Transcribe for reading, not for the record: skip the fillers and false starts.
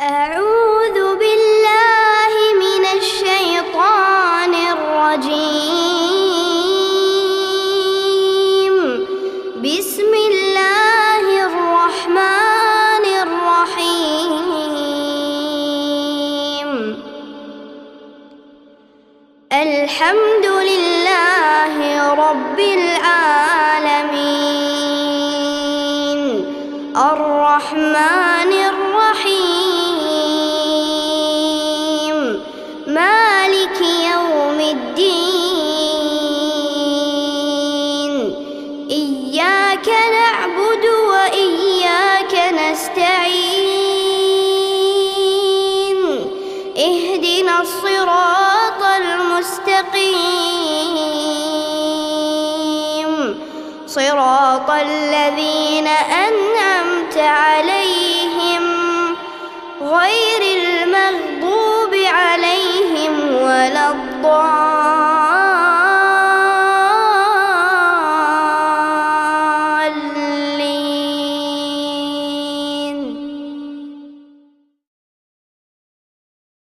أعوذ بالله من الشيطان الرجيم. بسم الله الرحمن الرحيم. الحمد لله رب العالمين الرحمن الرحيم مالك يوم الدين. إياك نعبد وإياك نستعين. اهدنا الصراط المستقيم صراط الذين أنعمت عليهم